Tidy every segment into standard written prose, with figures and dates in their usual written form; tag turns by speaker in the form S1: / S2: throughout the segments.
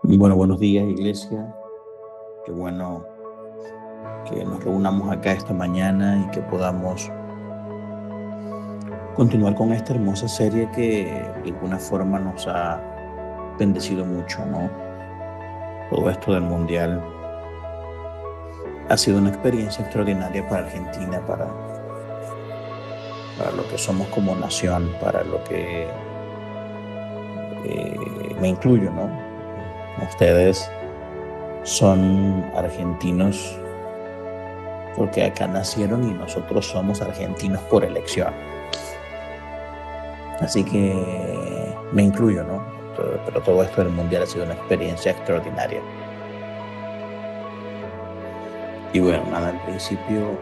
S1: Bueno, buenos días, iglesia. Qué bueno que nos reunamos acá esta mañana y que podamos continuar con esta hermosa serie que de alguna forma nos ha bendecido mucho, ¿no? Todo esto del mundial ha sido una experiencia extraordinaria para Argentina, para lo que somos como nación, para lo que me incluyo, ¿no? Ustedes son argentinos porque acá nacieron y nosotros somos argentinos por elección. Así que me incluyo, ¿no? Pero todo esto del mundial ha sido una experiencia extraordinaria. Y bueno, nada, al principio,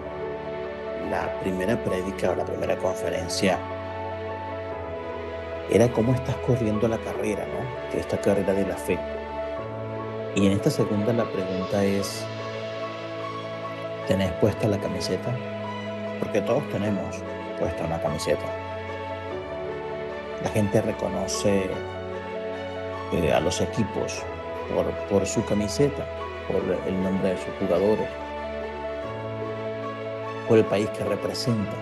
S1: la primera prédica o la primera conferencia era cómo estás corriendo la carrera, ¿no? Que esta carrera de la fe. Y en esta segunda la pregunta es, ¿tenés puesta la camiseta? Porque todos tenemos puesta una camiseta. La gente reconoce a los equipos por su camiseta, por el nombre de sus jugadores, por el país que representa.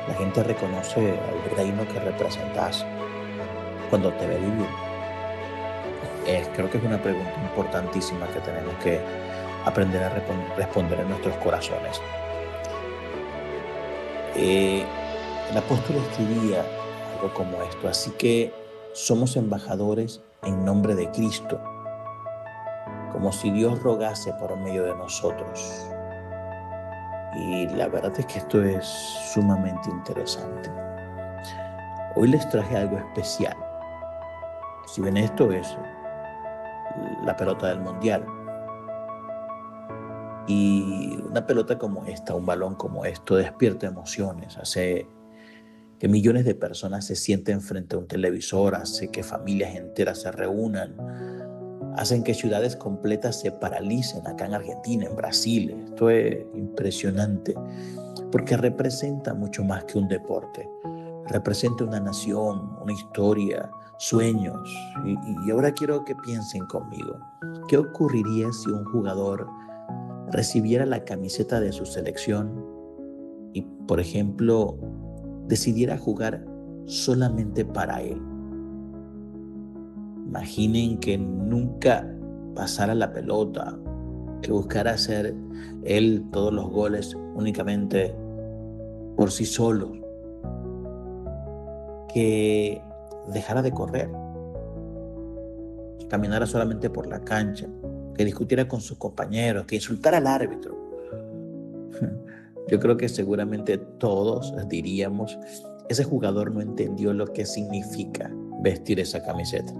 S1: La gente reconoce al reino que representas cuando te ve vivir. Creo que es una pregunta importantísima que tenemos que aprender a responder en nuestros corazones. El apóstol escribía algo como esto: así que somos embajadores en nombre de Cristo, como si Dios rogase por medio de nosotros. Y la verdad es que esto es sumamente interesante. Hoy les traje algo especial. Si ven, esto es la pelota del mundial. Y una pelota como esta, un balón como esto, despierta emociones, hace que millones de personas se sienten frente a un televisor, hace que familias enteras se reúnan, hacen que ciudades completas se paralicen acá en Argentina, en Brasil. Esto es impresionante, porque representa mucho más que un deporte. Representa una nación, una historia, sueños. Y ahora quiero que piensen conmigo. ¿Qué ocurriría si un jugador recibiera la camiseta de su selección y, por ejemplo, decidiera jugar solamente para él? Imaginen que nunca pasara la pelota, que buscara hacer él todos los goles únicamente por sí solo, que dejara de correr, que caminara solamente por la cancha, que discutiera con sus compañeros, que insultara al árbitro. Yo creo que seguramente todos diríamos, ese jugador no entendió lo que significa vestir esa camiseta.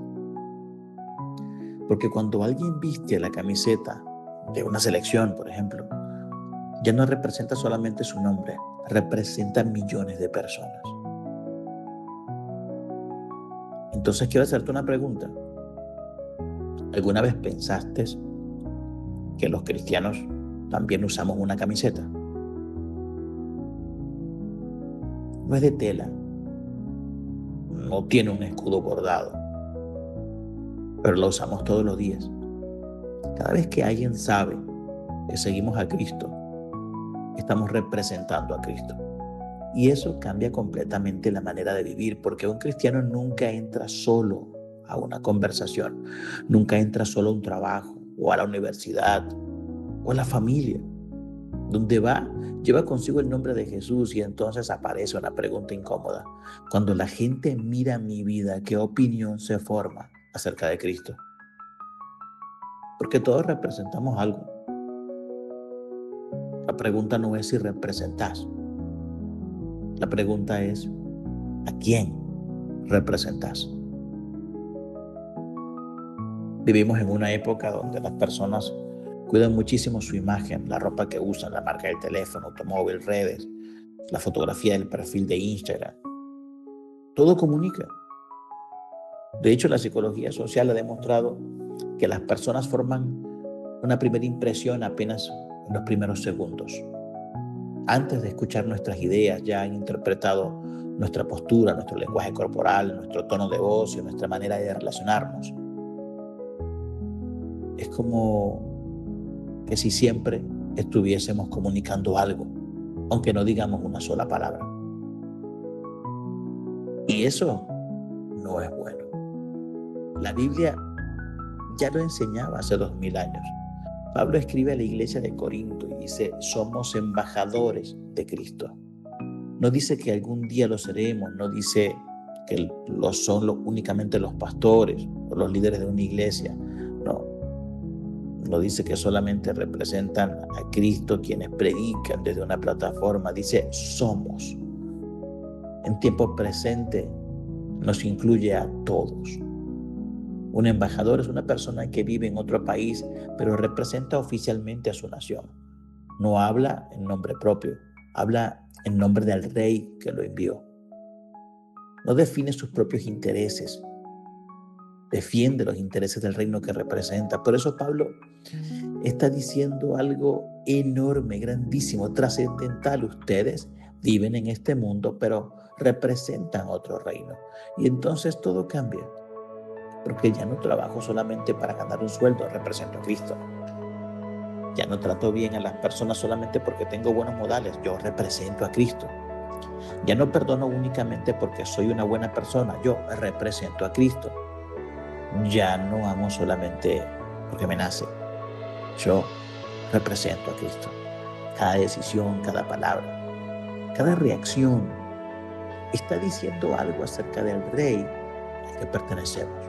S1: Porque cuando alguien viste la camiseta de una selección, por ejemplo, ya no representa solamente su nombre, representa millones de personas. Entonces quiero hacerte una pregunta. ¿Alguna vez pensaste que los cristianos también usamos una camiseta? No es de tela, no tiene un escudo bordado, pero la usamos todos los días. Cada vez que alguien sabe que seguimos a Cristo, estamos representando a Cristo. Y eso cambia completamente la manera de vivir, porque un cristiano nunca entra solo a una conversación, nunca entra solo a un trabajo o a la universidad o a la familia. Donde va, lleva consigo el nombre de Jesús, y entonces aparece una pregunta incómoda. Cuando la gente mira mi vida, ¿qué opinión se forma acerca de Cristo? Porque todos representamos algo. La pregunta no es si representas. La pregunta es, ¿a quién representas? Vivimos en una época donde las personas cuidan muchísimo su imagen, la ropa que usan, la marca del teléfono, automóvil, redes, la fotografía del perfil de Instagram. Todo comunica. De hecho, la psicología social ha demostrado que las personas forman una primera impresión apenas en los primeros segundos. Antes de escuchar nuestras ideas, ya han interpretado nuestra postura, nuestro lenguaje corporal, nuestro tono de voz y nuestra manera de relacionarnos. es como que si siempre estuviésemos comunicando algo, aunque no digamos una sola palabra. Y eso no es bueno. La Biblia ya lo enseñaba hace 2000 años. Pablo escribe a la iglesia de Corinto y dice, somos embajadores de Cristo. No dice que algún día lo seremos, no dice que lo son únicamente los pastores o los líderes de una iglesia. No dice que solamente representan a Cristo quienes predican desde una plataforma. Dice, somos. En tiempo presente nos incluye a todos. Un embajador es una persona que vive en otro país, pero representa oficialmente a su nación. No habla en nombre propio, habla en nombre del rey que lo envió. No define sus propios intereses, defiende los intereses del reino que representa. Por eso Pablo está diciendo algo enorme, grandísimo, trascendental. Ustedes viven en este mundo, pero representan otro reino. Y entonces todo cambia. Porque ya no trabajo solamente para ganar un sueldo, represento a Cristo. Ya no trato bien a las personas solamente porque tengo buenos modales, yo represento a Cristo. Ya no perdono únicamente porque soy una buena persona, yo represento a Cristo. Ya no amo solamente porque me nace, yo represento a Cristo. Cada decisión, cada palabra, cada reacción está diciendo algo acerca del Rey al que pertenecemos.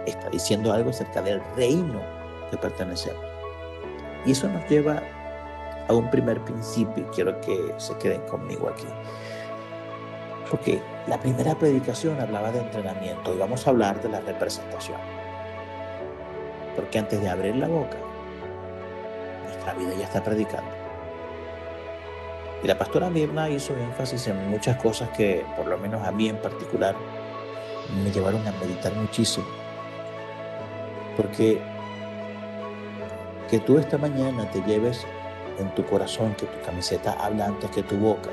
S1: Está diciendo algo acerca del reino que pertenecemos. Y eso nos lleva a un primer principio, y quiero que se queden conmigo aquí. Porque la primera predicación hablaba de entrenamiento y vamos a hablar de la representación. Porque antes de abrir la boca, nuestra vida ya está predicando. Y la pastora Mirna hizo énfasis en muchas cosas que, por lo menos a mí en particular, me llevaron a meditar muchísimo. Porque que tú esta mañana te lleves en tu corazón que tu camiseta habla antes que tu boca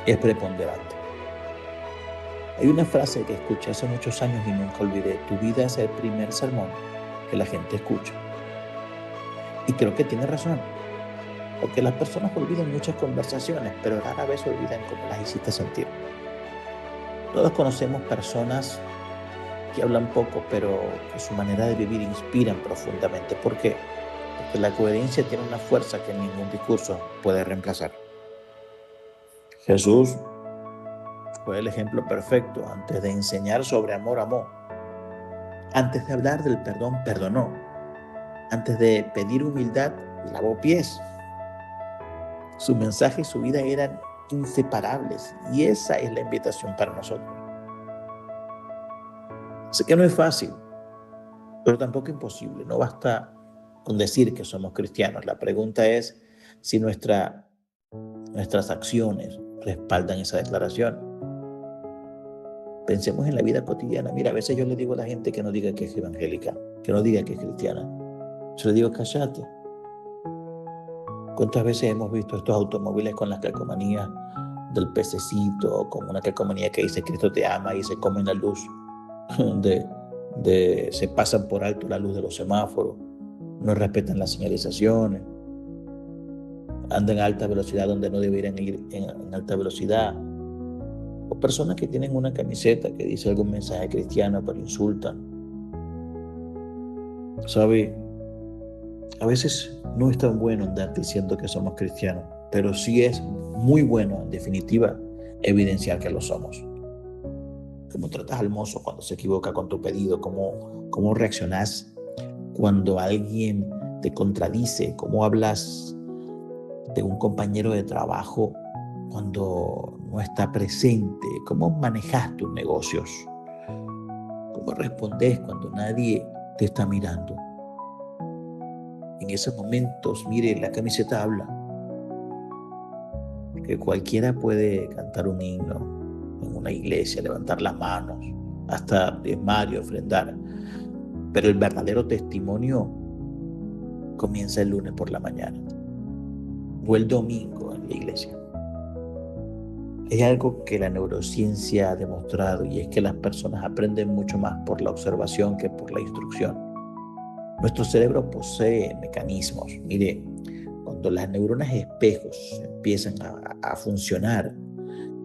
S1: es preponderante. Hay una frase que escuché hace muchos años y nunca olvidé: tu vida es el primer sermón que la gente escucha. Y creo que tiene razón, porque las personas olvidan muchas conversaciones, pero rara vez olvidan cómo las hiciste sentir. Todos conocemos personas que hablan poco, pero que su manera de vivir inspiran profundamente. ¿Por qué? Porque la coherencia tiene una fuerza que ningún discurso puede reemplazar. Jesús fue el ejemplo perfecto. Antes de enseñar sobre amor, amó. Antes de hablar del perdón, perdonó. Antes de pedir humildad, lavó pies. Su mensaje y su vida eran inseparables, y esa es la invitación para nosotros. Sé que no es fácil, pero tampoco imposible. No basta con decir que somos cristianos. La pregunta es si nuestras acciones respaldan esa declaración. Pensemos en la vida cotidiana. Mira, a veces yo le digo a la gente que no diga que es evangélica, que no diga que es cristiana. Yo le digo, cállate. ¿Cuántas veces hemos visto estos automóviles con las calcomanías del pececito, con una calcomanía que dice Cristo te ama, y se comen la luz, se pasan por alto la luz de los semáforos, no respetan las señalizaciones, andan a alta velocidad donde no deberían ir en alta velocidad? O personas que tienen una camiseta que dice algún mensaje cristiano pero insultan. ¿Sabe? A veces no es tan bueno andar diciendo que somos cristianos, pero sí es muy bueno, en definitiva, evidenciar que lo somos. ¿Cómo tratas al mozo cuando se equivoca con tu pedido? ¿Cómo reaccionás cuando alguien te contradice? ¿Cómo hablas de un compañero de trabajo cuando no está presente? ¿Cómo manejas tus negocios? ¿Cómo respondes cuando nadie te está mirando? En esos momentos, mire, la camiseta habla. Que cualquiera puede cantar un himno en una iglesia, levantar las manos, hasta diezmar y ofrendar. Pero el verdadero testimonio comienza el lunes por la mañana o el domingo en la iglesia. Hay algo que la neurociencia ha demostrado, y es que las personas aprenden mucho más por la observación que por la instrucción. Nuestro cerebro posee mecanismos. Mire, cuando las neuronas espejos empiezan a funcionar,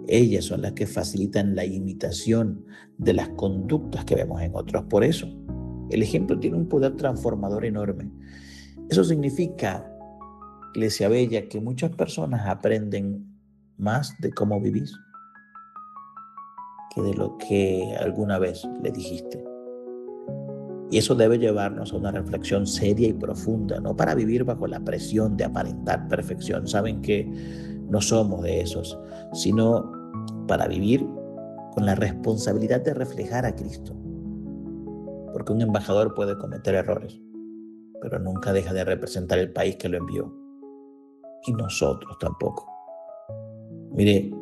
S1: ellas son las que facilitan la imitación de las conductas que vemos en otros. Por eso, el ejemplo tiene un poder transformador enorme. Eso significa, Iglesia Bella, que muchas personas aprenden más de cómo vivís que de lo que alguna vez le dijiste. Y eso debe llevarnos a una reflexión seria y profunda, no para vivir bajo la presión de aparentar perfección. Saben que no somos de esos, sino para vivir con la responsabilidad de reflejar a Cristo. Porque un embajador puede cometer errores, pero nunca deja de representar el país que lo envió. Y nosotros tampoco. Mire,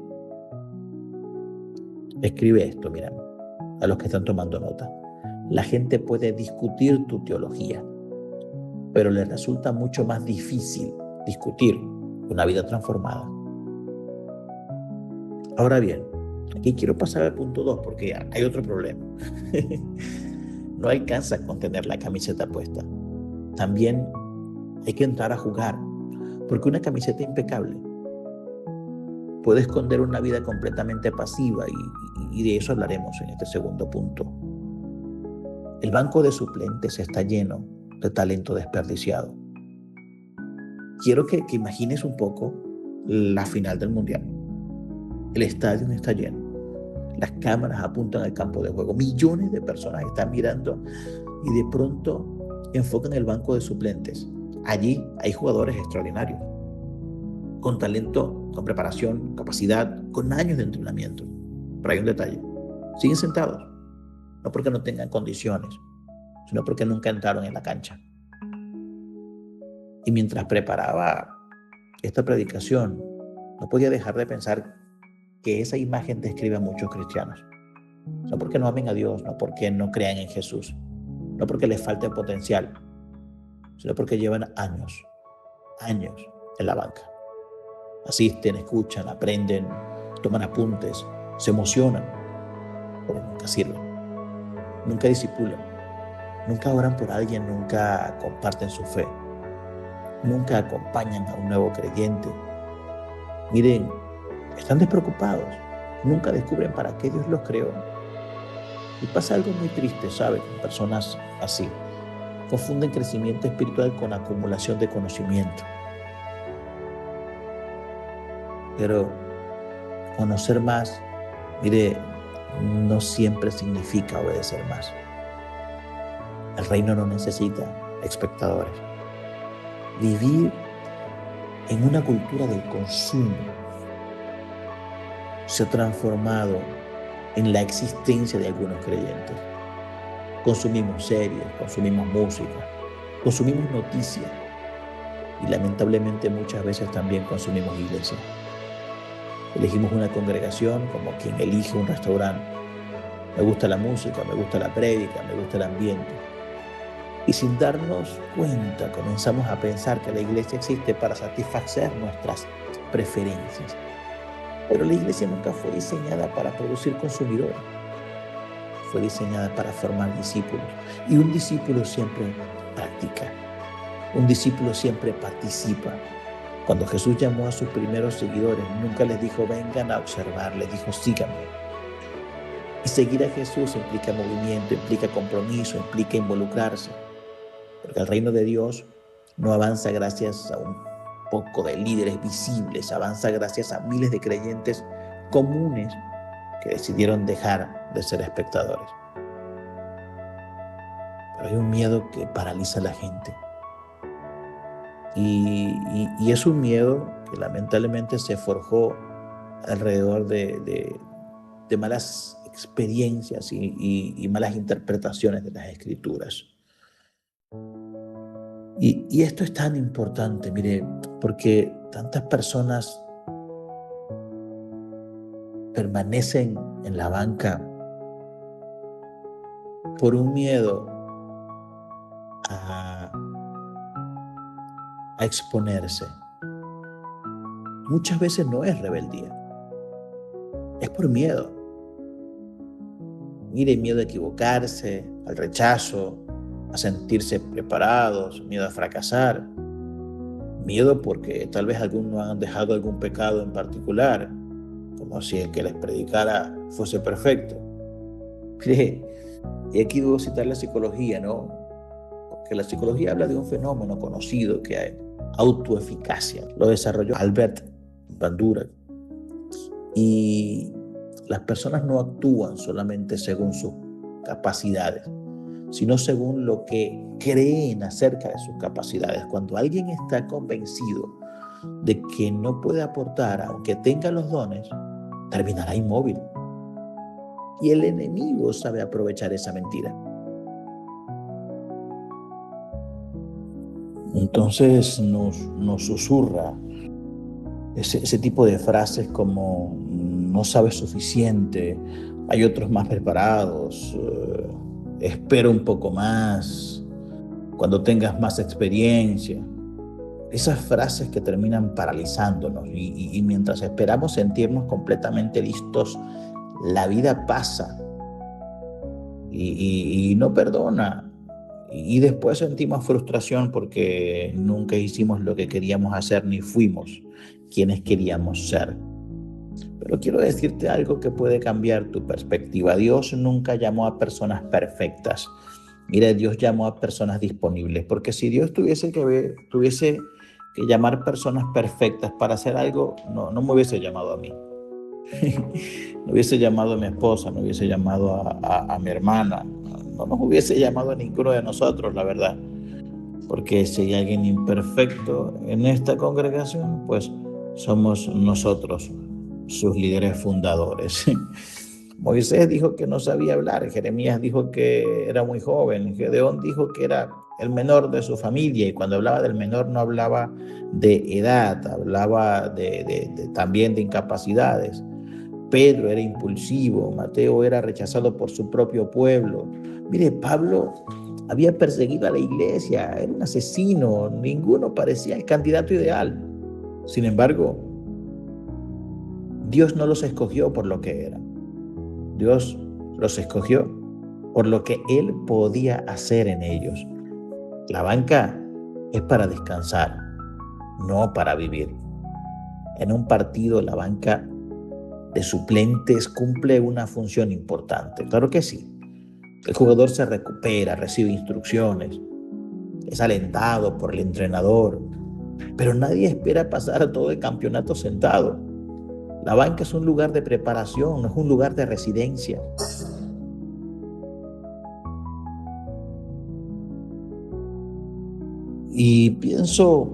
S1: escribe esto, mira, a los que están tomando nota. La gente puede discutir tu teología, pero le resulta mucho más difícil discutir una vida transformada. Ahora bien, aquí quiero pasar al punto 2 porque hay otro problema. No alcanza con tener la camiseta puesta. También hay que entrar a jugar, porque una camiseta impecable puede esconder una vida completamente pasiva y de eso hablaremos en este segundo punto. El banco de suplentes está lleno de talento desperdiciado. Quiero que imagines un poco la final del Mundial. El estadio está lleno. Las cámaras apuntan al campo de juego. Millones de personas están mirando y de pronto enfocan el banco de suplentes. Allí hay jugadores extraordinarios, con talento, con preparación, capacidad, con años de entrenamiento. Pero hay un detalle. Siguen sentados. No porque no tengan condiciones, sino porque nunca entraron en la cancha. Y mientras preparaba esta predicación, no podía dejar de pensar que esa imagen describe a muchos cristianos. No porque no amen a Dios, no porque no crean en Jesús, no porque les falte potencial, sino porque llevan años en la banca. Asisten, escuchan, aprenden, toman apuntes, se emocionan, pero nunca sirven, nunca discipulan, nunca oran por alguien, nunca comparten su fe, nunca acompañan a un nuevo creyente. Miren, están despreocupados, nunca descubren para qué Dios los creó. Y pasa algo muy triste, ¿sabe? Con personas así. Confunden crecimiento espiritual con acumulación de conocimiento. Pero conocer más, mire, no siempre significa obedecer más. El reino no necesita espectadores. Vivir en una cultura del consumo se ha transformado en la existencia de algunos creyentes. Consumimos series, consumimos música, consumimos noticias y lamentablemente muchas veces también consumimos iglesia. Elegimos una congregación como quien elige un restaurante. Me gusta la música, me gusta la prédica, me gusta el ambiente. Y sin darnos cuenta comenzamos a pensar que la iglesia existe para satisfacer nuestras preferencias. Pero la iglesia nunca fue diseñada para producir consumidores. Fue diseñada para formar discípulos. Y un discípulo siempre practica. Un discípulo siempre participa. Cuando Jesús llamó a sus primeros seguidores, nunca les dijo, vengan a observar, les dijo, síganme. Y seguir a Jesús implica movimiento, implica compromiso, implica involucrarse. Porque el reino de Dios no avanza gracias a un poco de líderes visibles, avanza gracias a miles de creyentes comunes que decidieron dejar de ser espectadores. Pero hay un miedo que paraliza a la gente. Y es un miedo que lamentablemente se forjó alrededor de malas experiencias y malas interpretaciones de las Escrituras. Y esto es tan importante, mire, porque tantas personas permanecen en la banca por un miedo a exponerse. Muchas veces no es rebeldía, es por miedo. Mire, miedo a equivocarse, al rechazo, a sentirse preparados, miedo a fracasar, miedo porque tal vez algunos han dejado algún pecado en particular, como si el que les predicara fuese perfecto. Mire, y aquí debo citar la psicología, ¿no? Porque la psicología habla de un fenómeno conocido que hay, autoeficacia. Lo desarrolló Albert Bandura. Y las personas no actúan solamente según sus capacidades, sino según lo que creen acerca de sus capacidades. Cuando alguien está convencido de que no puede aportar, aunque tenga los dones, terminará inmóvil. Y el enemigo sabe aprovechar esa mentira. Entonces nos susurra ese tipo de frases como no sabes suficiente, hay otros más preparados, espera un poco más, cuando tengas más experiencia. Esas frases que terminan paralizándonos y mientras esperamos sentirnos completamente listos, la vida pasa y no perdona. Y después sentimos frustración porque nunca hicimos lo que queríamos hacer ni fuimos quienes queríamos ser. Pero quiero decirte algo que puede cambiar tu perspectiva. Dios nunca llamó a personas perfectas. Mira, Dios llamó a personas disponibles, porque si Dios tuviese que llamar personas perfectas para hacer algo, no me hubiese llamado a mí. No hubiese llamado a mi esposa, no hubiese llamado a mi hermana, no nos hubiese llamado a ninguno de nosotros, la verdad. Porque si hay alguien imperfecto en esta congregación, pues somos nosotros, sus líderes fundadores. Moisés dijo que no sabía hablar, Jeremías dijo que era muy joven, Gedeón dijo que era el menor de su familia, y cuando hablaba del menor no hablaba de edad, hablaba también de incapacidades. Pedro era impulsivo, Mateo era rechazado por su propio pueblo. Mire, Pablo había perseguido a la iglesia, era un asesino, ninguno parecía el candidato ideal. Sin embargo, Dios no los escogió por lo que eran. Dios los escogió por lo que Él podía hacer en ellos. La banca es para descansar, no para vivir. En un partido, la banca de suplentes cumple una función importante. Claro que sí. El jugador se recupera, recibe instrucciones, es alentado por el entrenador, pero nadie espera pasar todo el campeonato sentado. La banca es un lugar de preparación, no es un lugar de residencia. Y pienso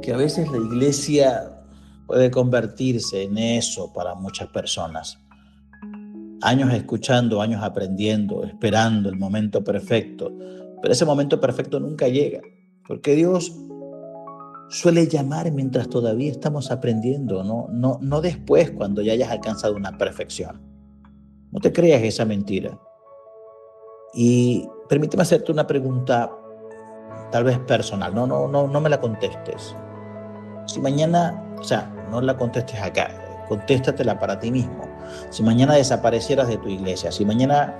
S1: que a veces la iglesia puede convertirse en eso para muchas personas. Años escuchando, años aprendiendo, esperando el momento perfecto. Pero ese momento perfecto nunca llega, porque Dios suele llamar mientras todavía estamos aprendiendo, no después cuando ya hayas alcanzado una perfección. No te creas esa mentira. Y permíteme hacerte una pregunta tal vez personal. No me la contestes. Si mañana, no la contestes acá, contéstatela para ti mismo. Si mañana desaparecieras de tu iglesia, si mañana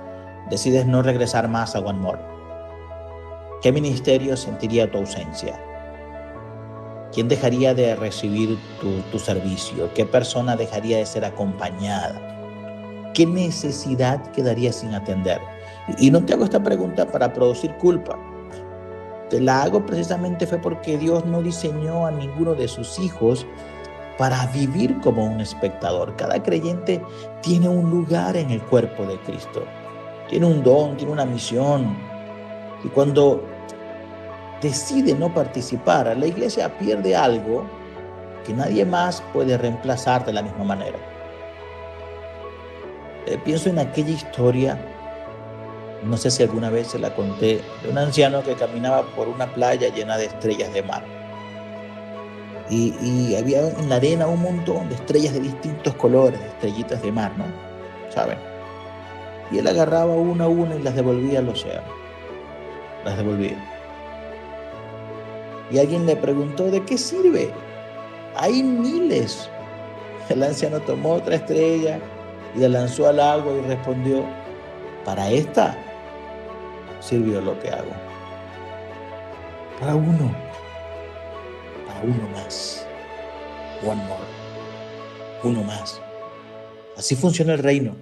S1: decides no regresar más a One More, ¿qué ministerio sentiría tu ausencia? ¿Quién dejaría de recibir tu servicio? ¿Qué persona dejaría de ser acompañada? ¿Qué necesidad quedaría sin atender? Y no te hago esta pregunta para producir culpa. Te la hago precisamente fue porque Dios no diseñó a ninguno de sus hijos para vivir como un espectador. Cada creyente tiene un lugar en el cuerpo de Cristo. Tiene un don, tiene una misión. Y cuando decide no participar, la iglesia pierde algo que nadie más puede reemplazar de la misma manera. Pienso en aquella historia, no sé si alguna vez se la conté, de un anciano que caminaba por una playa llena de estrellas de mar. Y había en la arena un montón de estrellas de distintos colores, de estrellitas de mar, ¿no? ¿Saben? Y él agarraba una a una y las devolvía al océano. Las devolvía. Y alguien le preguntó, ¿de qué sirve? Hay miles. El anciano tomó otra estrella y la lanzó al agua y respondió, para esta sirvió lo que hago. Para uno más. One more. Uno más. Así funciona el reino.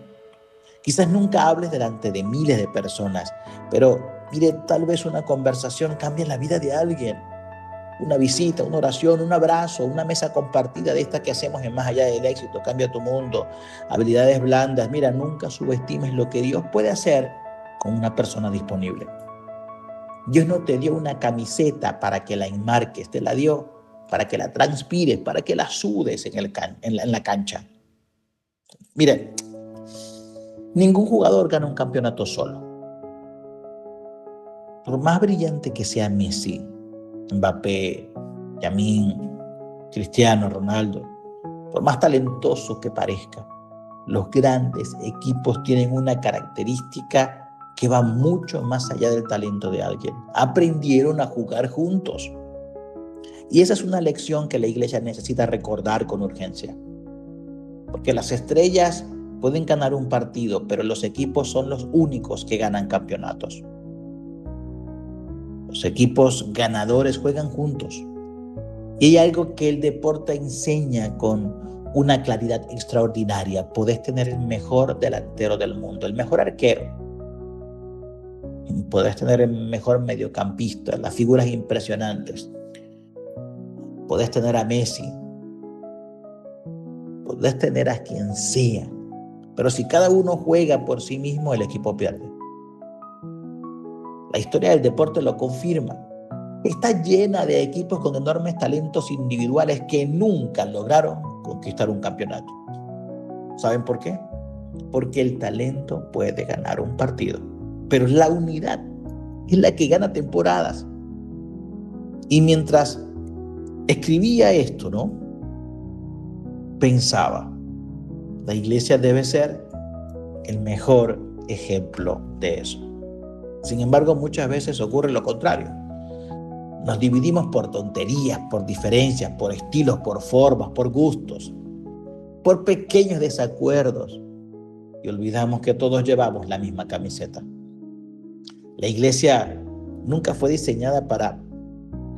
S1: Quizás nunca hables delante de miles de personas, pero mire, tal vez una conversación cambie la vida de alguien. Una visita, una oración, un abrazo, una mesa compartida de estas que hacemos en Más Allá del Éxito, cambia tu mundo. Habilidades blandas. Mira, nunca subestimes lo que Dios puede hacer con una persona disponible. Dios no te dio una camiseta para que la enmarques, te la dio para que la transpires, para que la sudes en la cancha. Mire, ningún jugador gana un campeonato solo. Por más brillante que sea Messi, Mbappé, Yamín, Cristiano Ronaldo, por más talentoso que parezca, los grandes equipos tienen una característica que va mucho más allá del talento de alguien. Aprendieron a jugar juntos. Y esa es una lección que la iglesia necesita recordar con urgencia. Porque las estrellas pueden ganar un partido, pero los equipos son los únicos que ganan campeonatos. Los equipos ganadores juegan juntos. Y hay algo que el deporte enseña con una claridad extraordinaria. Podés tener el mejor delantero del mundo, el mejor arquero. Podés tener el mejor mediocampista, las figuras impresionantes. Podés tener a Messi. Podés tener a quien sea. Pero si cada uno juega por sí mismo, el equipo pierde. La historia del deporte lo confirma. Está llena de equipos con enormes talentos individuales que nunca lograron conquistar un campeonato. ¿Saben por qué? Porque el talento puede ganar un partido, pero la unidad es la que gana temporadas. Y mientras escribía esto, ¿no? Pensaba, la iglesia debe ser el mejor ejemplo de eso. Sin embargo, muchas veces ocurre lo contrario. Nos dividimos por tonterías, por diferencias, por estilos, por formas, por gustos, por pequeños desacuerdos y olvidamos que todos llevamos la misma camiseta. La iglesia nunca fue diseñada para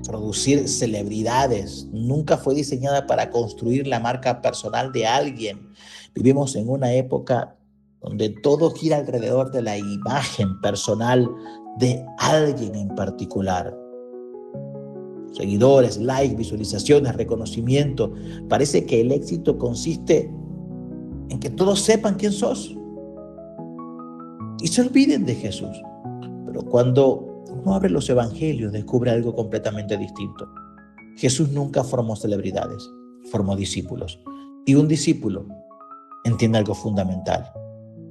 S1: producir celebridades, nunca fue diseñada para construir la marca personal de alguien. Vivimos en una época donde todo gira alrededor de la imagen personal de alguien en particular. Seguidores, likes, visualizaciones, reconocimiento. Parece que el éxito consiste en que todos sepan quién sos y se olviden de Jesús. Pero cuando uno abre los evangelios, descubre algo completamente distinto. Jesús nunca formó celebridades, formó discípulos. Y un discípulo entiende algo fundamental.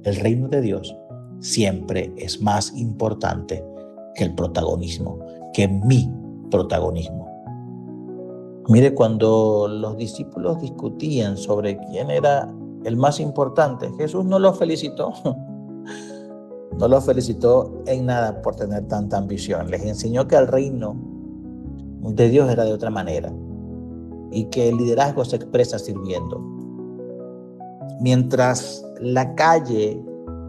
S1: El reino de Dios siempre es más importante que el protagonismo, que mi protagonismo. Mire, cuando los discípulos discutían sobre quién era el más importante, Jesús no los felicitó. No los felicitó en nada por tener tanta ambición. Les enseñó que el reino de Dios era de otra manera y que el liderazgo se expresa sirviendo. Mientras la calle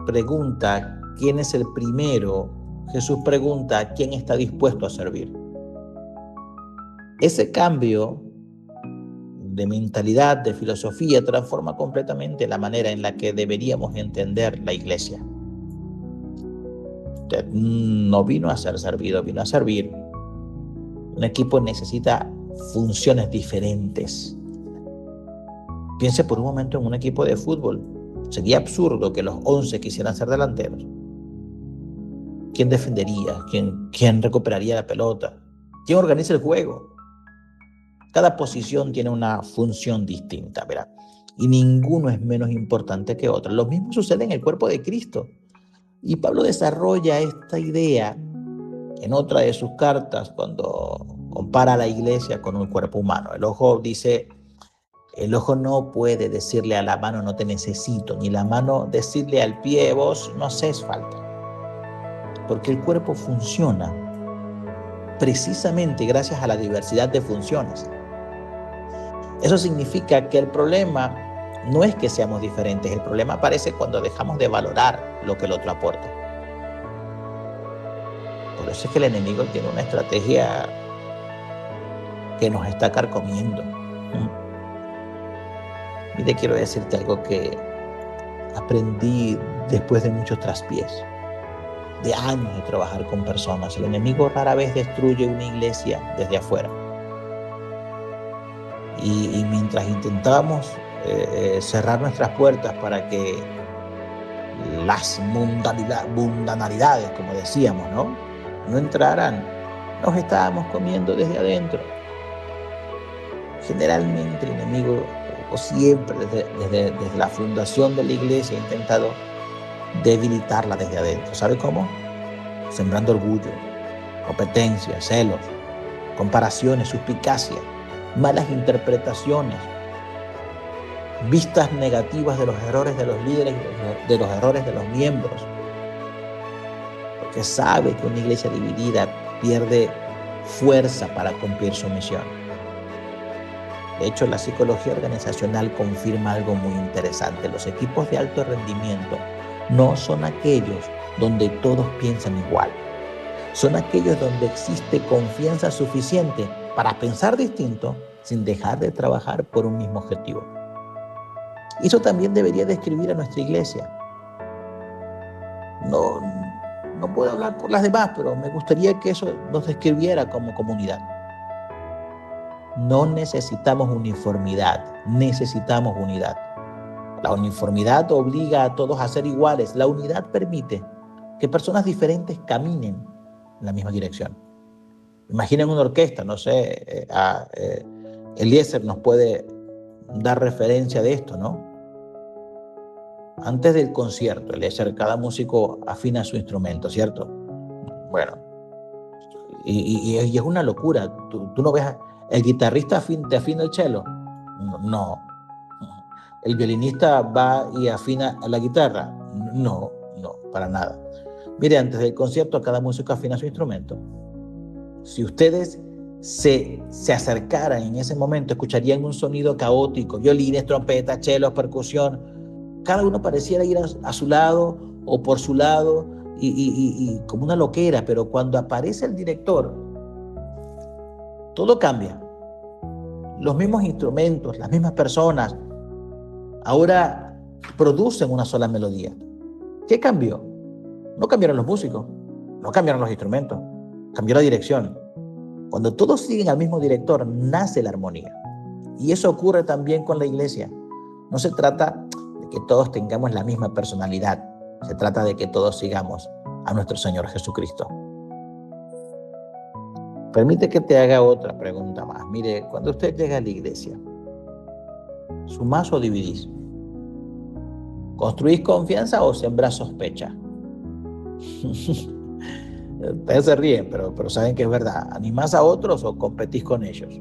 S1: pregunta quién es el primero, Jesús pregunta quién está dispuesto a servir. Ese cambio de mentalidad, de filosofía, transforma completamente la manera en la que deberíamos entender la iglesia. Usted no vino a ser servido, vino a servir. Un equipo necesita funciones diferentes. Piense por un momento en un equipo de fútbol. Sería absurdo que los 11 quisieran ser delanteros. ¿Quién defendería? ¿Quién recuperaría la pelota? ¿Quién organiza el juego? Cada posición tiene una función distinta, ¿verdad? Y ninguno es menos importante que otro. Lo mismo sucede en el cuerpo de Cristo. Y Pablo desarrolla esta idea en otra de sus cartas cuando compara a la iglesia con un cuerpo humano. El ojo no puede decirle a la mano no te necesito, ni la mano decirle al pie vos no haces falta. Porque el cuerpo funciona precisamente gracias a la diversidad de funciones. Eso significa que el problema no es que seamos diferentes, el problema aparece cuando dejamos de valorar lo que el otro aporta. Por eso es que el enemigo tiene una estrategia que nos está carcomiendo. Mire, quiero decirte algo que aprendí después de muchos traspiés, de años de trabajar con personas. El enemigo rara vez destruye una iglesia desde afuera. Y mientras intentábamos cerrar nuestras puertas para que las mundanalidades, como decíamos, no entraran, nos estábamos comiendo desde adentro. Generalmente el enemigo, o siempre desde la fundación de la iglesia, ha intentado debilitarla desde adentro. ¿Sabe cómo? Sembrando orgullo, competencia, celos, comparaciones, suspicacia, malas interpretaciones, vistas negativas de los errores de los líderes, de los errores de los miembros, porque sabe que una iglesia dividida pierde fuerza para cumplir su misión. De hecho, la psicología organizacional confirma algo muy interesante. Los equipos de alto rendimiento no son aquellos donde todos piensan igual. Son aquellos donde existe confianza suficiente para pensar distinto sin dejar de trabajar por un mismo objetivo. Eso también debería describir a nuestra iglesia. No puedo hablar por las demás, pero me gustaría que eso nos describiera como comunidad. No necesitamos uniformidad, necesitamos unidad. La uniformidad obliga a todos a ser iguales. La unidad permite que personas diferentes caminen en la misma dirección. Imaginen una orquesta, no sé, Eliezer nos puede dar referencia de esto, ¿no? Antes del concierto, Eliezer, cada músico afina su instrumento, ¿cierto? Bueno, y es una locura. Tú no ves, ¿el guitarrista te afina el cello? No. ¿El violinista va y afina la guitarra? No, para nada. Mire, antes del concierto, cada músico afina su instrumento. Si ustedes se acercaran en ese momento, escucharían un sonido caótico, violines, trompetas, chelos, percusión. Cada uno pareciera ir a su lado o por su lado y como una loquera, pero cuando aparece el director, todo cambia. Los mismos instrumentos, las mismas personas, ahora producen una sola melodía. ¿Qué cambió? No cambiaron los músicos, no cambiaron los instrumentos, cambió la dirección. Cuando todos siguen al mismo director, nace la armonía. Y eso ocurre también con la iglesia. No se trata de que todos tengamos la misma personalidad, se trata de que todos sigamos a nuestro Señor Jesucristo. Permite que te haga otra pregunta más. Mire, cuando usted llega a la iglesia, ¿sumás o dividís? ¿Construís confianza o sembrás sospecha? Ustedes se ríen, pero saben que es verdad. ¿Animás a otros o competís con ellos?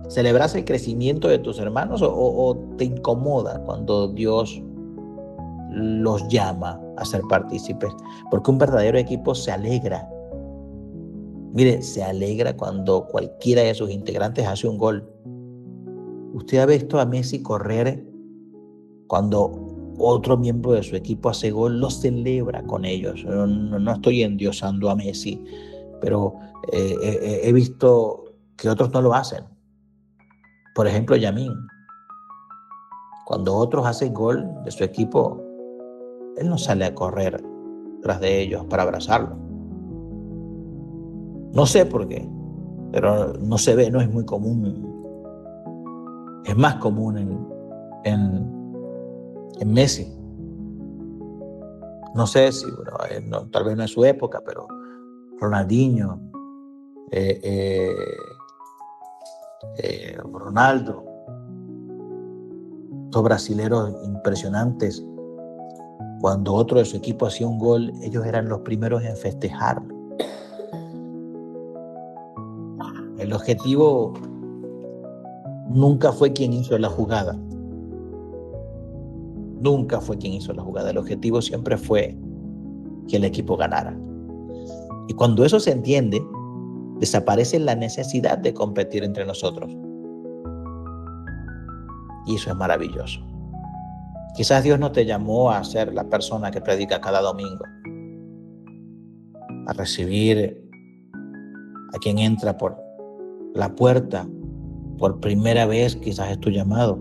S1: ¿Celebrás el crecimiento de tus hermanos o te incomoda cuando Dios los llama a ser partícipes? Porque un verdadero equipo se alegra. Mire, se alegra cuando cualquiera de sus integrantes hace un gol. ¿Usted ha visto a Messi correr cuando otro miembro de su equipo hace gol? Lo celebra con ellos. No estoy endiosando a Messi, pero he visto que otros no lo hacen. Por ejemplo, Yamín. Cuando otros hacen gol de su equipo, él no sale a correr tras de ellos para abrazarlo. No sé por qué, pero no se ve, no es muy común. Es más común en Messi. No sé si, tal vez no es su época, pero Ronaldinho, Ronaldo, estos brasileros impresionantes, cuando otro de su equipo hacía un gol, ellos eran los primeros en festejarlo. El objetivo nunca fue quien hizo la jugada. Nunca fue quien hizo la jugada. El objetivo siempre fue que el equipo ganara. Y cuando eso se entiende, desaparece la necesidad de competir entre nosotros. Y eso es maravilloso. Quizás Dios no te llamó a ser la persona que predica cada domingo. a recibir a quien entra por la puerta por primera vez. Quizás es tu llamado.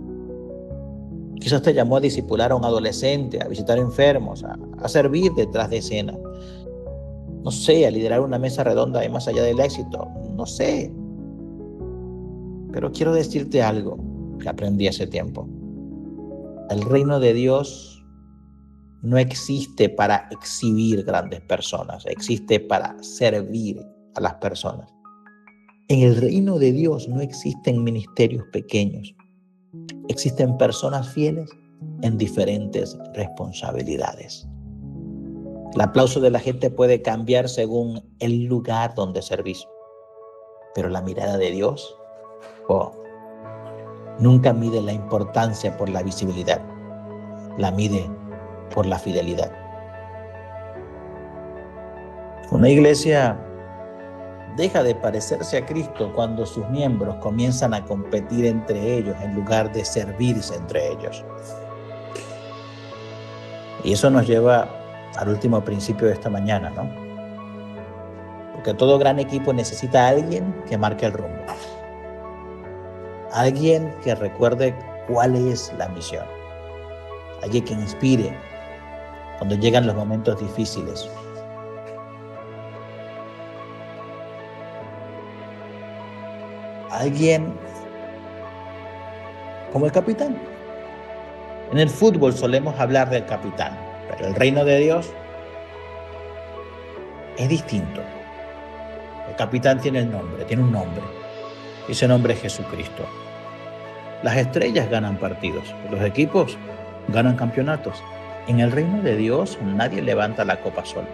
S1: Quizás te llamó a discipular a un adolescente, a visitar enfermos, a servir detrás de escena. No sé, a liderar una mesa redonda y más allá del éxito. No sé. Pero quiero decirte algo que aprendí hace tiempo. El reino de Dios no existe para exhibir grandes personas, existe para servir a las personas. En el reino de Dios no existen ministerios pequeños, existen personas fieles en diferentes responsabilidades. El aplauso de la gente puede cambiar según el lugar donde servís, pero la mirada de Dios, nunca mide la importancia por la visibilidad, la mide por la fidelidad. Una iglesia deja de parecerse a Cristo cuando sus miembros comienzan a competir entre ellos en lugar de servirse entre ellos. Y eso nos lleva al último principio de esta mañana, ¿no? Porque todo gran equipo necesita a alguien que marque el rumbo. Alguien que recuerde cuál es la misión. Alguien que inspire cuando llegan los momentos difíciles. Alguien como el capitán. En el fútbol solemos hablar del capitán, pero el reino de Dios es distinto. El capitán tiene un nombre. Ese nombre es Jesucristo. Las estrellas ganan partidos, los equipos ganan campeonatos. En el reino de Dios nadie levanta la copa solo.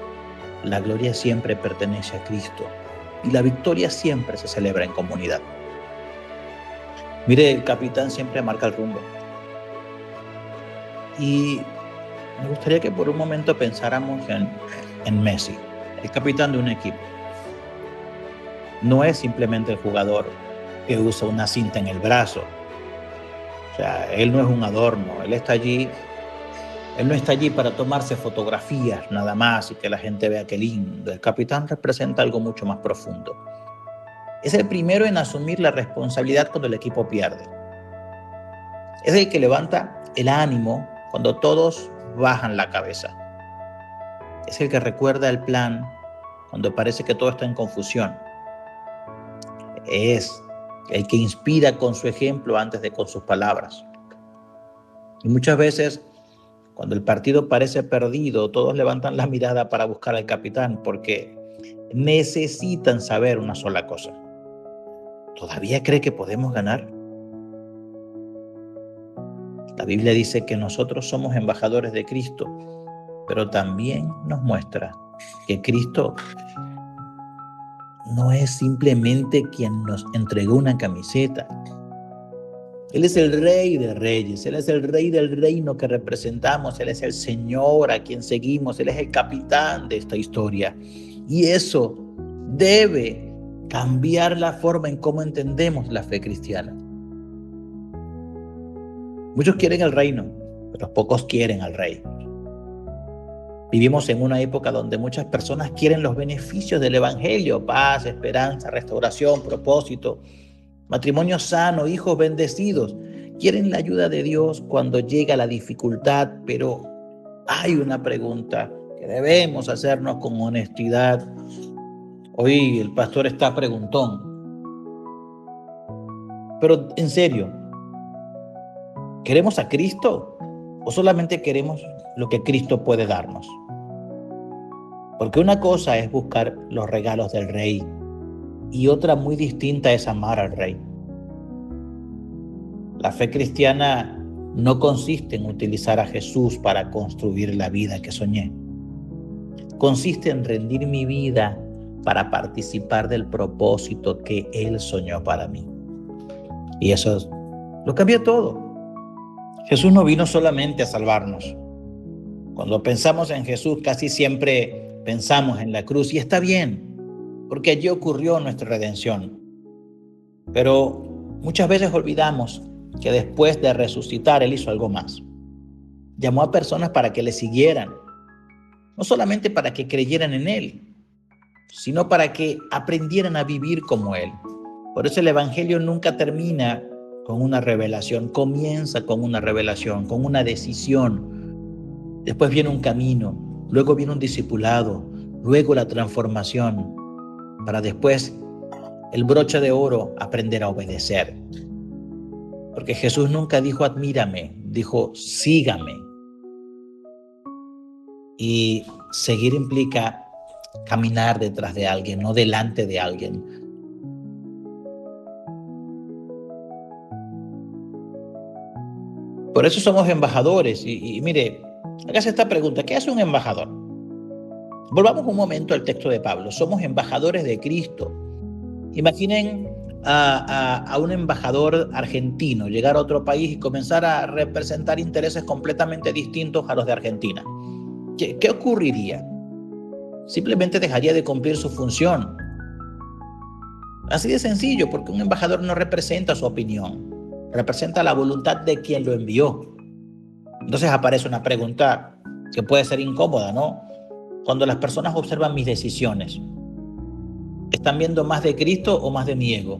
S1: La gloria siempre pertenece a Cristo y la victoria siempre se celebra en comunidad. Mire, el capitán siempre marca el rumbo. Y me gustaría que por un momento pensáramos en Messi, el capitán de un equipo. No es simplemente el jugador que usa una cinta en el brazo. O sea, él no es un adorno, él no está allí para tomarse fotografías nada más y que la gente vea qué lindo. El capitán representa algo mucho más profundo. Es el primero en asumir la responsabilidad cuando el equipo pierde. Es el que levanta el ánimo cuando todos bajan la cabeza. Es el que recuerda el plan cuando parece que todo está en confusión. Es el que inspira con su ejemplo antes de con sus palabras. Y muchas veces, cuando el partido parece perdido, todos levantan la mirada para buscar al capitán porque necesitan saber una sola cosa. ¿Todavía cree que podemos ganar? La Biblia dice que nosotros somos embajadores de Cristo, pero también nos muestra que Cristo no es simplemente quien nos entregó una camiseta. Él es el Rey de Reyes, Él es el Rey del reino que representamos, Él es el Señor a quien seguimos, Él es el capitán de esta historia. Y eso debe cambiar la forma en cómo entendemos la fe cristiana. Muchos quieren el reino, pero pocos quieren al Rey. Vivimos en una época donde muchas personas quieren los beneficios del evangelio: paz, esperanza, restauración, propósito, matrimonio sano, hijos bendecidos. Quieren la ayuda de Dios cuando llega la dificultad, pero hay una pregunta que debemos hacernos con honestidad. Hoy el pastor está preguntón, pero en serio, ¿queremos a Cristo o solamente queremos lo que Cristo puede darnos? Porque una cosa es buscar los regalos del Rey y otra muy distinta es amar al Rey. La fe cristiana no consiste en utilizar a Jesús para construir la vida que soñé. Consiste en rendir mi vida para participar del propósito que Él soñó para mí. Y eso lo cambió todo. Jesús no vino solamente a salvarnos. Cuando pensamos en Jesús, casi siempre pensamos en la cruz, y está bien, porque allí ocurrió nuestra redención. Pero muchas veces olvidamos que después de resucitar, Él hizo algo más. Llamó a personas para que le siguieran, no solamente para que creyeran en Él, sino para que aprendieran a vivir como Él. Por eso el Evangelio nunca termina con una revelación, comienza con una revelación, con una decisión. Después viene un camino, luego viene un discipulado, luego la transformación, para después el broche de oro, aprender a obedecer. Porque Jesús nunca dijo admírame, dijo sígame. Y seguir implica caminar detrás de alguien, no delante de alguien. Por eso somos embajadores. Y mire, hágase esta pregunta: ¿qué hace un embajador? Volvamos un momento al texto de Pablo. Somos embajadores de Cristo. Imaginen a un embajador argentino llegar a otro país y comenzar a representar intereses completamente distintos a los de Argentina. ¿Qué ocurriría? Simplemente dejaría de cumplir su función. Así de sencillo, porque un embajador no representa su opinión, representa la voluntad de quien lo envió. Entonces aparece una pregunta que puede ser incómoda, ¿no? Cuando las personas observan mis decisiones, ¿están viendo más de Cristo o más de mi ego?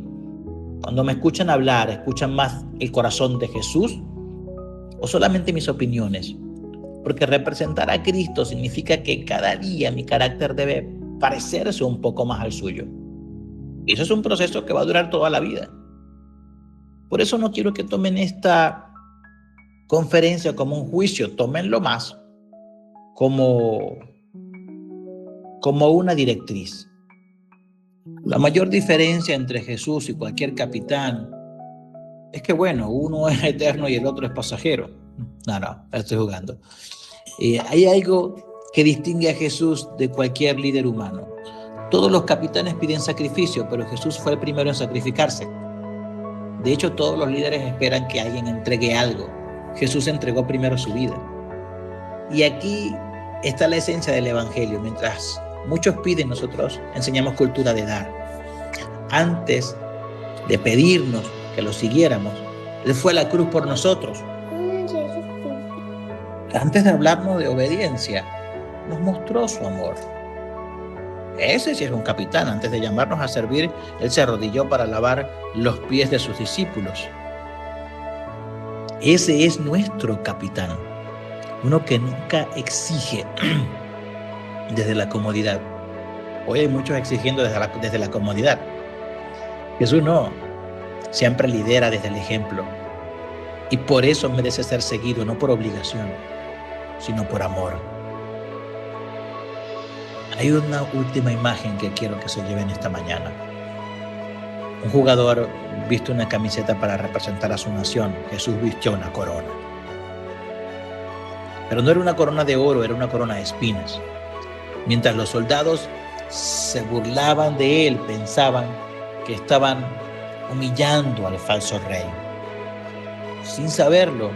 S1: Cuando me escuchan hablar, ¿escuchan más el corazón de Jesús o solamente mis opiniones? Porque representar a Cristo significa que cada día mi carácter debe parecerse un poco más al suyo. Y eso es un proceso que va a durar toda la vida. Por eso no quiero que tomen esta conferencia como un juicio, tómenlo más como una directriz. La mayor diferencia entre Jesús y cualquier capitán es que, bueno, uno es eterno y el otro es pasajero. No, estoy jugando. Hay algo que distingue a Jesús de cualquier líder humano. Todos los capitanes piden sacrificio, pero Jesús fue el primero en sacrificarse. De hecho, todos los líderes esperan que alguien entregue algo. Jesús entregó primero su vida. Y aquí está la esencia del Evangelio. Mientras muchos piden, nosotros enseñamos cultura de dar. Antes de pedirnos que lo siguiéramos, Él fue a la cruz por nosotros. Antes de hablarnos de obediencia, nos mostró su amor. Ese sí es un capitán. Antes de llamarnos a servir, Él se arrodilló para lavar los pies de sus discípulos. Ese es nuestro capitán. Uno que nunca exige desde la comodidad. Hoy hay muchos exigiendo desde la comodidad. Jesús no. Siempre lidera desde el ejemplo. Y por eso merece ser seguido, no por obligación, sino por amor. Hay una última imagen que quiero que se lleven esta mañana. Un jugador viste una camiseta para representar a su nación. Jesús vistió una corona. Pero no era una corona de oro, era una corona de espinas. Mientras los soldados se burlaban de él, pensaban que estaban humillando al falso rey. Sin saberlo,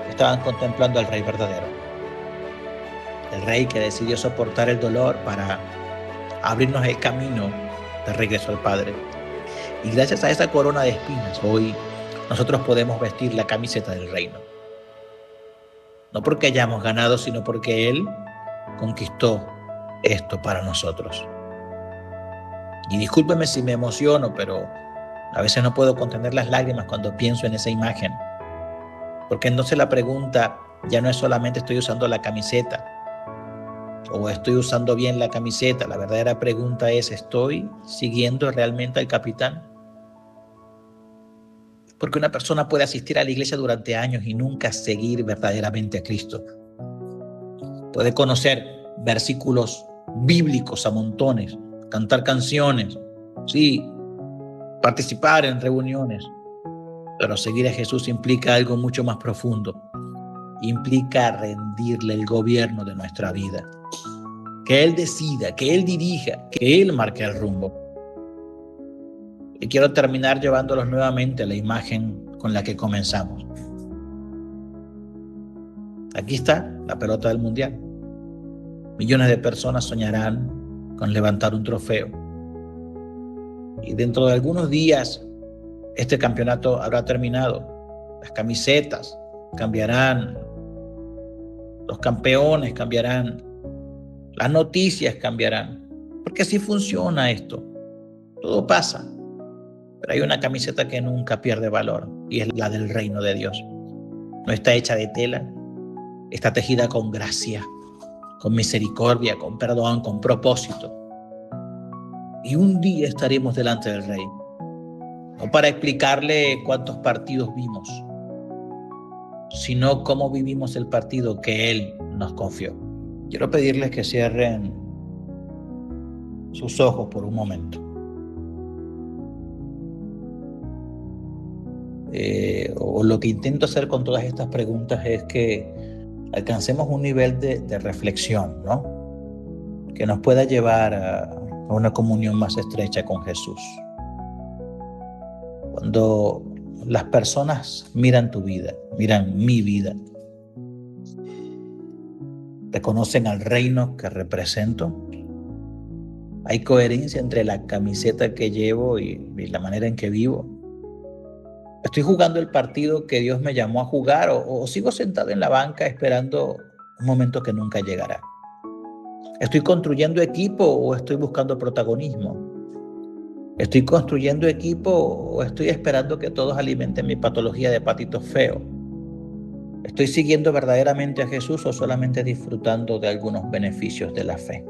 S1: estaban contemplando al rey verdadero. El rey que decidió soportar el dolor para abrirnos el camino de regreso al Padre. Y gracias a esa corona de espinas, hoy nosotros podemos vestir la camiseta del reino. No porque hayamos ganado, sino porque Él conquistó esto para nosotros. Y discúlpeme si me emociono, pero a veces no puedo contener las lágrimas cuando pienso en esa imagen. Porque entonces la pregunta ya no es solamente estoy usando la camiseta o estoy usando bien la camiseta. La verdadera pregunta es, ¿estoy siguiendo realmente al capitán? Porque una persona puede asistir a la iglesia durante años y nunca seguir verdaderamente a Cristo. Puede conocer versículos bíblicos a montones, cantar canciones, sí, participar en reuniones, pero seguir a Jesús implica algo mucho más profundo. Implica rendirle el gobierno de nuestra vida. Que Él decida, que Él dirija, que Él marque el rumbo. Y quiero terminar llevándolos nuevamente a la imagen con la que comenzamos. Aquí está la pelota del mundial. Millones de personas soñarán con levantar un trofeo. Y dentro de algunos días, este campeonato habrá terminado. Las camisetas cambiarán. Los campeones cambiarán. Las noticias cambiarán. Porque así funciona esto. Todo pasa. Pero hay una camiseta que nunca pierde valor y es la del reino de Dios. No está hecha de tela, está tejida con gracia, con misericordia, con perdón, con propósito. Y un día estaremos delante del Rey. No para explicarle cuántos partidos vimos, sino cómo vivimos el partido que Él nos confió. Quiero pedirles que cierren sus ojos por un momento. O lo que intento hacer con todas estas preguntas es que alcancemos un nivel de reflexión, ¿no? Que nos pueda llevar a una comunión más estrecha con Jesús. Cuando las personas miran tu vida, miran mi vida, reconocen al reino que represento, hay coherencia entre la camiseta que llevo y la manera en que vivo. ¿Estoy jugando el partido que Dios me llamó a jugar o sigo sentado en la banca esperando un momento que nunca llegará? ¿Estoy construyendo equipo o estoy buscando protagonismo? ¿Estoy construyendo equipo o estoy esperando que todos alimenten mi patología de patito feo? ¿Estoy siguiendo verdaderamente a Jesús o solamente disfrutando de algunos beneficios de la fe?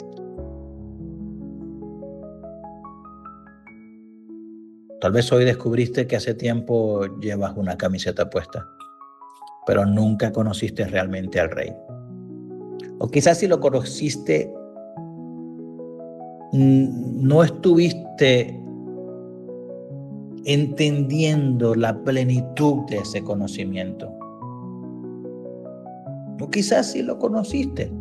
S1: Tal vez hoy descubriste que hace tiempo llevas una camiseta puesta, pero nunca conociste realmente al Rey. O quizás si lo conociste, no estuviste entendiendo la plenitud de ese conocimiento. O quizás sí lo conociste,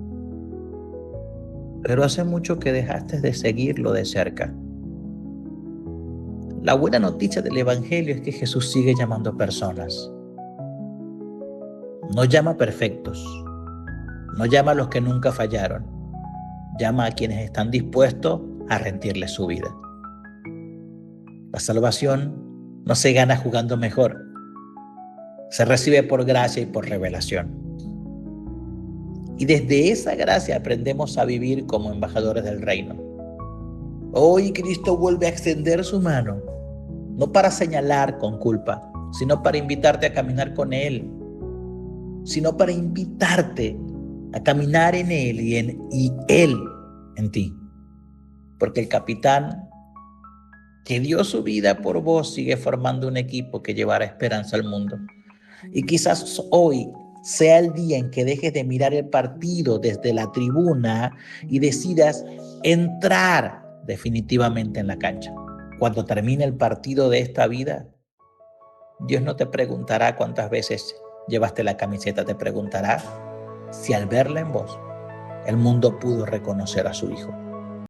S1: pero hace mucho que dejaste de seguirlo de cerca. La buena noticia del Evangelio es que Jesús sigue llamando personas. No llama a perfectos, no llama a los que nunca fallaron, llama a quienes están dispuestos a rendirle su vida. La salvación no se gana jugando mejor, se recibe por gracia y por revelación. Y desde esa gracia aprendemos a vivir como embajadores del reino. Hoy Cristo vuelve a extender su mano, no para señalar con culpa, sino para invitarte a caminar con Él, sino para invitarte a caminar en Él y Él en ti. Porque el capitán que dio su vida por vos sigue formando un equipo que llevará esperanza al mundo. Y quizás hoy sea el día en que dejes de mirar el partido desde la tribuna y decidas entrar definitivamente en la cancha. Cuando termine el partido de esta vida, Dios no te preguntará cuántas veces llevaste la camiseta, te preguntará si al verla en vos, el mundo pudo reconocer a su Hijo.